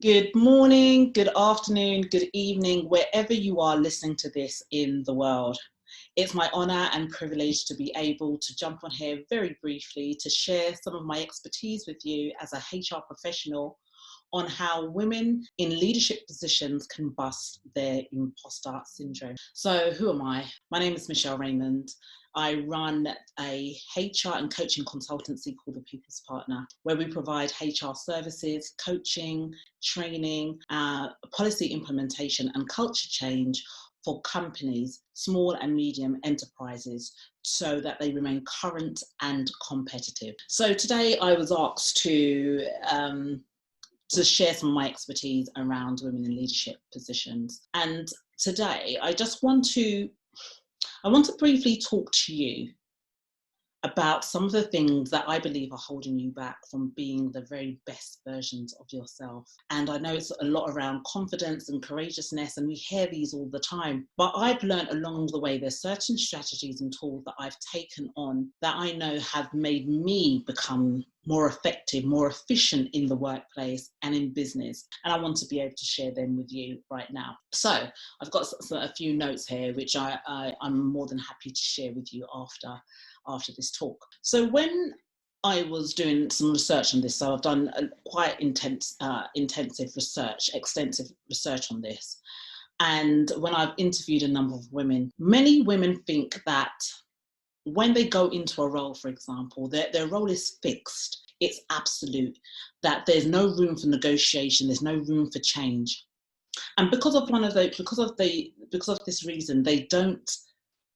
Good morning, good afternoon, good evening, wherever you are listening to this in the world. It's my honour and privilege to be able to jump on here very briefly to share some of my expertise with you as a HR professional on how women in leadership positions can bust their imposter syndrome. So who am I? My name is Michelle Raymond. I run a HR and coaching consultancy called The People's Partner, where we provide HR services, coaching, training, policy implementation and culture change for companies, small and medium enterprises, so that they remain current and competitive. So today I was asked to share some of my expertise around women in leadership positions. And today I want to briefly talk to you about some of the things that I believe are holding you back from being the very best versions of yourself. And I know it's a lot around confidence and courageousness, and we hear these all the time. But I've learned along the way, there's certain strategies and tools that I've taken on that I know have made me become more effective, more efficient in the workplace and in business. And I want to be able to share them with you right now. So I've got a few notes here, which I'm more than happy to share with you after this talk. So when I was doing some research on this, so I've done quite extensive research on this. And when I've interviewed a number of women, many women think that when they go into a role, for example, their role is fixed, it's absolute, that there's no room for negotiation, there's no room for change. And because of this reason, they don't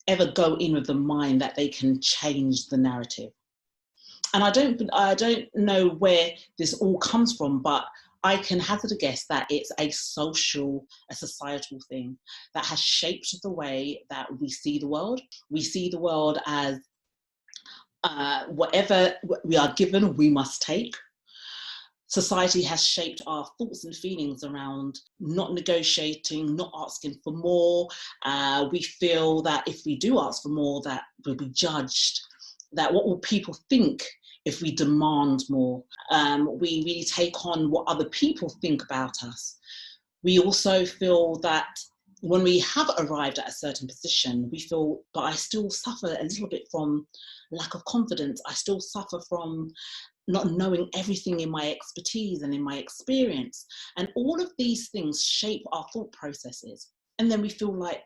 ever go in with the mind that they can change the narrative. And I don't know where this all comes from, but I can hazard a guess that it's a societal thing that has shaped the way that we see the world. We see the world as whatever we are given, we must take. Society has shaped our thoughts and feelings around not negotiating, not asking for more. We feel that if we do ask for more, that we'll be judged, that what will people think if we demand more? We really take on what other people think about us. We also feel that when we have arrived at a certain position, we feel, but I still suffer a little bit from lack of confidence. I still suffer from not knowing everything in my expertise and in my experience. And all of these things shape our thought processes. And then we feel like,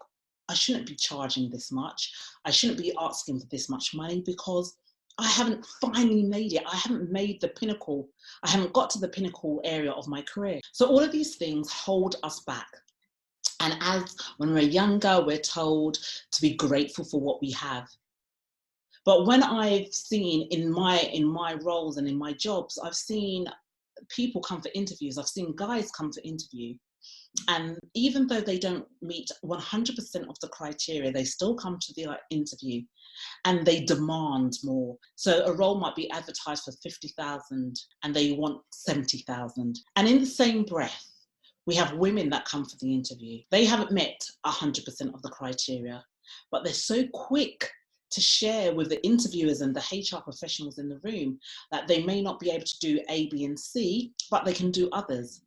I shouldn't be charging this much. I shouldn't be asking for this much money because I haven't finally made it. I haven't made the pinnacle. I haven't got to the pinnacle area of my career. So all of these things hold us back. And when we're younger, we're told to be grateful for what we have. But when I've seen in my roles and in my jobs, I've seen people come for interviews. I've seen guys come for interview. And even though they don't meet 100% of the criteria, they still come to the interview and they demand more. So a role might be advertised for 50,000 and they want 70,000. And in the same breath, we have women that come for the interview. They haven't met 100% of the criteria, but they're so quick to share with the interviewers and the HR professionals in the room that they may not be able to do A, B, and C, but they can do others.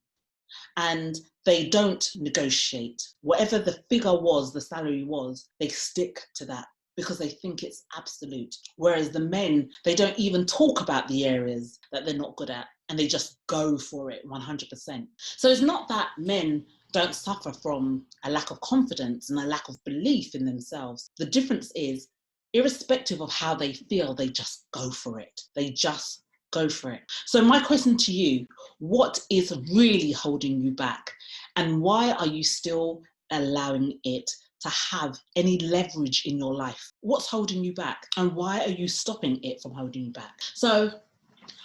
And they don't negotiate. Whatever the figure was, the salary was, they stick to that because they think it's absolute. Whereas the men, they don't even talk about the areas that they're not good at and they just go for it 100%. So it's not that men don't suffer from a lack of confidence and a lack of belief in themselves. The difference is, irrespective of how they feel, they just go for it. They just go for it. So my question to you, what is really holding you back? And why are you still allowing it to have any leverage in your life? What's holding you back? And why are you stopping it from holding you back? So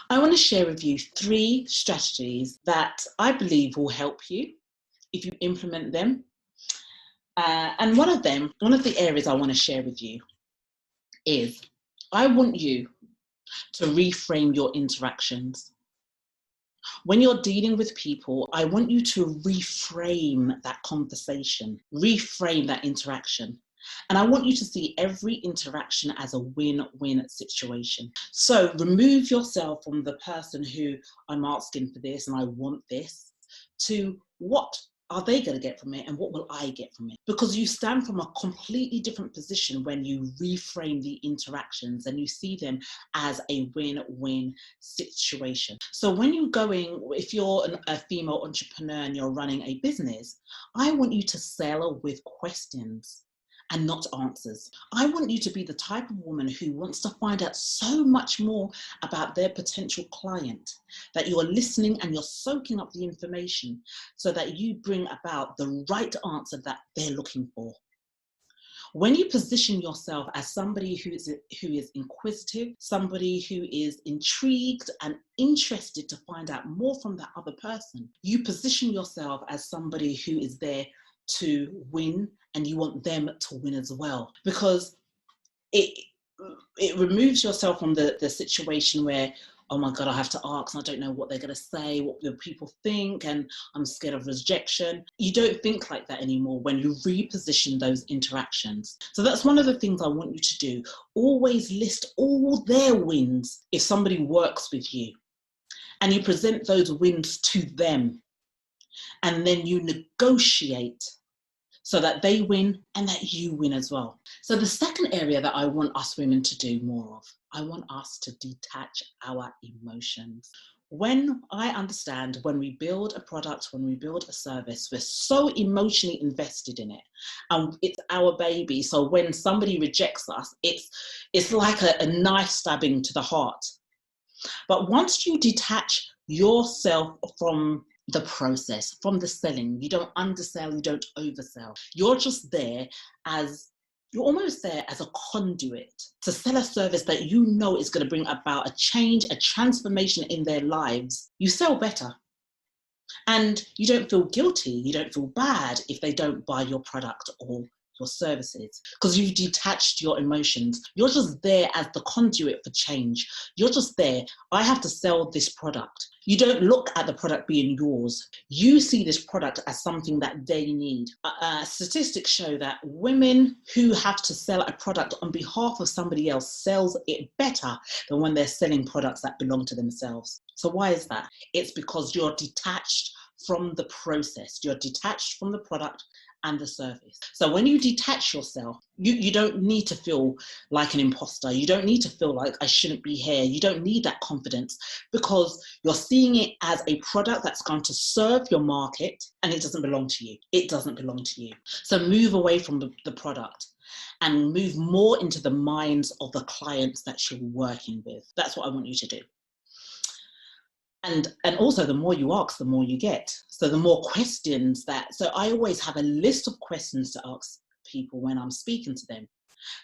I want to share with you 3 strategies that I believe will help you if you implement them. And one of the areas I want to share with you is, I want you to reframe your interactions. When you're dealing with people, I want you to reframe that conversation, reframe that interaction. And I want you to see every interaction as a win-win situation. So remove yourself from the person who, I'm asking for this and I want this, to what are they going to get from it and what will I get from it? Because you stand from a completely different position when you reframe the interactions and you see them as a win-win situation. So when you're going, if you're a female entrepreneur and you're running a business, I want you to sell with questions and not answers. I want you to be the type of woman who wants to find out so much more about their potential client, that you're listening and you're soaking up the information so that you bring about the right answer that they're looking for. When you position yourself as somebody who is inquisitive, somebody who is intrigued and interested to find out more from that other person, you position yourself as somebody who is there to win, and you want them to win as well, because it removes yourself from the situation where, oh my God, I have to ask, and I don't know what they're going to say, what the people think, and I'm scared of rejection. You don't think like that anymore when you reposition those interactions. So that's one of the things I want you to do. Always list all their wins if somebody works with you, and you present those wins to them, and then you negotiate so that they win and that you win as well. So the second area that I want us women to do more of, I want us to detach our emotions. When I understand, when we build a product, when we build a service, we're so emotionally invested in it, and it's our baby. So when somebody rejects us, it's like a knife stabbing to the heart. But once you detach yourself from the process, from the selling, you don't undersell, you don't oversell. You're just there you're almost there as a conduit to sell a service that you know is going to bring about a change, a transformation in their lives. You sell better. And you don't feel guilty, you don't feel bad if they don't buy your product or your services, because you've detached your emotions. You're just there as the conduit for change. You're just there. I have to sell this product. You don't look at the product being yours. You see this product as something that they need. Statistics show that women who have to sell a product on behalf of somebody else sells it better than when they're selling products that belong to themselves. So why is that? It's because you're detached from the process. You're detached from the product and the service. So when you detach yourself, you don't need to feel like an imposter. You don't need to feel like I shouldn't be here. You don't need that confidence, because you're seeing it as a product that's going to serve your market, and it doesn't belong to you. It doesn't belong to you. So move away from the product and move more into the minds of the clients that you're working with. That's what I want you to do. And also, the more you ask, the more you get. So the more questions so I always have a list of questions to ask people when I'm speaking to them,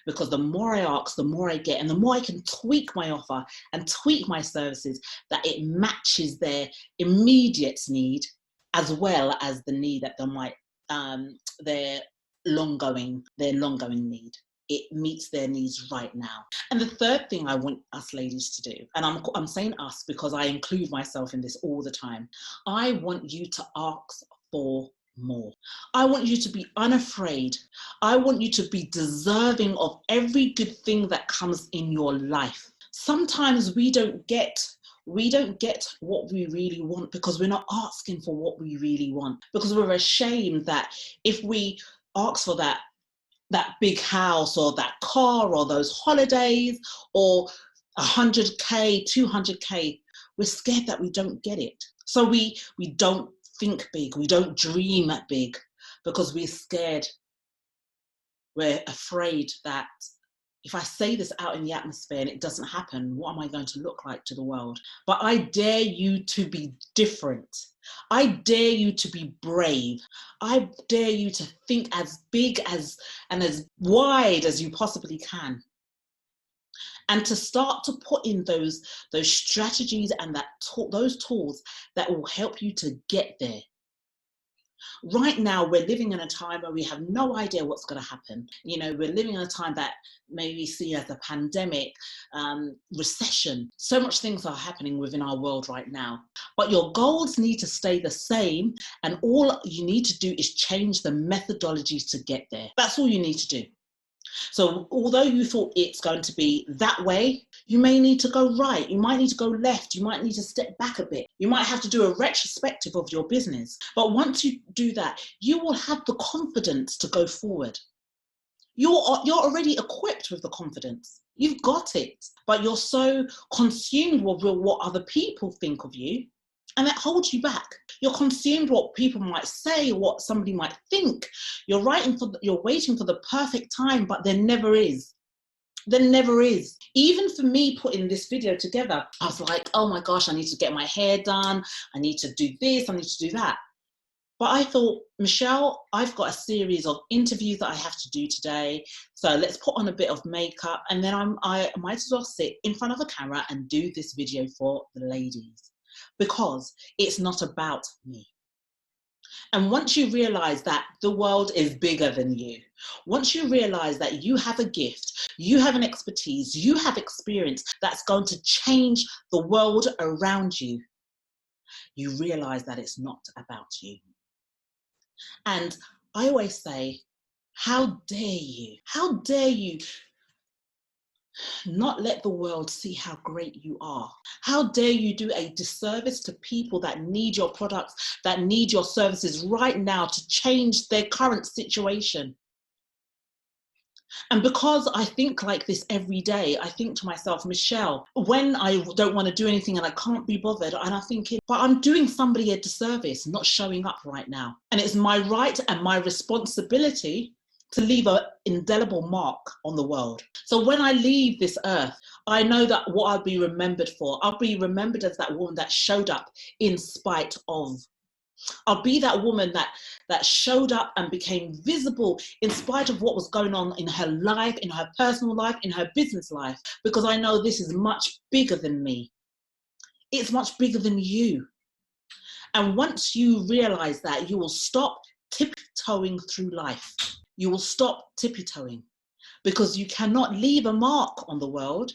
because the more I ask, the more I get, and the more I can tweak my offer and tweak my services that it matches their immediate need as well as the need that they might, their long-going need. It meets their needs right now. And the third thing I want us ladies to do, and I'm saying us because I include myself in this all the time, I want you to ask for more. I want you to be unafraid. I want you to be deserving of every good thing that comes in your life. Sometimes we don't get what we really want because we're not asking for what we really want, because we're ashamed that if we ask for that big house or that car or those holidays or 100K, 200K, we're scared that we don't get it. So we don't think big, we don't dream big, because we're scared. We're afraid that if I say this out in the atmosphere and it doesn't happen, what am I going to look like to the world? But I dare you to be different. I dare you to be brave. I dare you to think as big and as wide as you possibly can. And to start to put in those strategies and those tools that will help you to get there. Right now, we're living in a time where we have no idea what's going to happen. We're living in a time that may be seen as a pandemic, recession. So much things are happening within our world right now. But your goals need to stay the same, and all you need to do is change the methodologies to get there. That's all you need to do. So although you thought it's going to be that way, You may need to go right. You might need to go left. You might need to step back a bit. You might have to do a retrospective of your business. But once you do that, you will have the confidence to go forward. You're already equipped with the confidence. You've got it. But you're so consumed with what other people think of you, and that holds you back. You're consumed what people might say, what somebody might think. You're waiting for the perfect time, but there never is. There never is. Even for me putting this video together, I was like, oh my gosh, I need to get my hair done. I need to do this, I need to do that. But I thought, Michelle, I've got a series of interviews that I have to do today. So let's put on a bit of makeup, and then I might as well sit in front of a camera and do this video for the ladies, because it's not about me. And once you realize that the world is bigger than you, once you realize that you have a gift, you have an expertise, you have experience that's going to change the world around you, you realize that it's not about you. And I always say, how dare you? How dare you not let the world see how great you are? How dare you do a disservice to people that need your products, that need your services right now to change their current situation? And because I think like this every day, I think to myself, Michelle, when I don't want to do anything and I can't be bothered, and I'm thinking, but I'm doing somebody a disservice, not showing up right now. And it's my right and my responsibility to leave an indelible mark on the world. So when I leave this earth, I know that what I'll be remembered for, I'll be remembered as that woman that showed up in spite of. I'll be that woman that showed up and became visible in spite of what was going on in her life, in her personal life, in her business life, because I know this is much bigger than me. It's much bigger than you. And once you realize that, you will stop tiptoeing through life. You will stop tiptoeing, because you cannot leave a mark on the world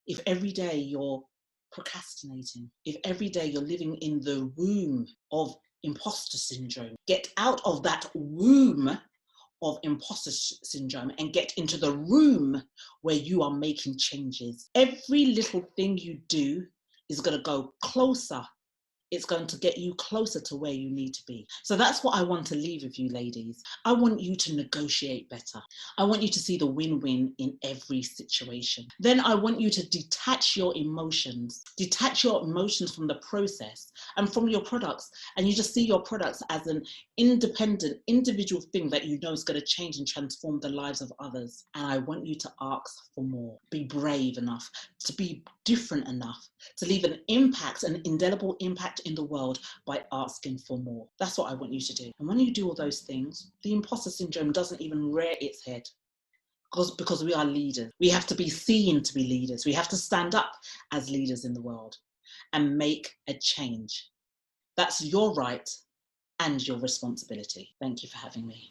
if every day you're procrastinating, if every day you're living in the womb of imposter syndrome. Get out of that womb of imposter syndrome and get into the room where you are making changes. Every little thing you do is going to go closer. It's going to get you closer to where you need to be. So that's what I want to leave with you, ladies. I want you to negotiate better. I want you to see the win-win in every situation. Then I want you to detach your emotions from the process and from your products. And you just see your products as an independent, individual thing that you know is going to change and transform the lives of others. And I want you to ask for more. Be brave enough, to be different enough, to leave an impact, an indelible impact in the world by asking for more. That's what I want you to do. And when you do all those things, the imposter syndrome doesn't even rear its head, because we are leaders. We have to be seen to be leaders. We have to stand up as leaders in the world and make a change. That's your right and your responsibility. Thank you for having me.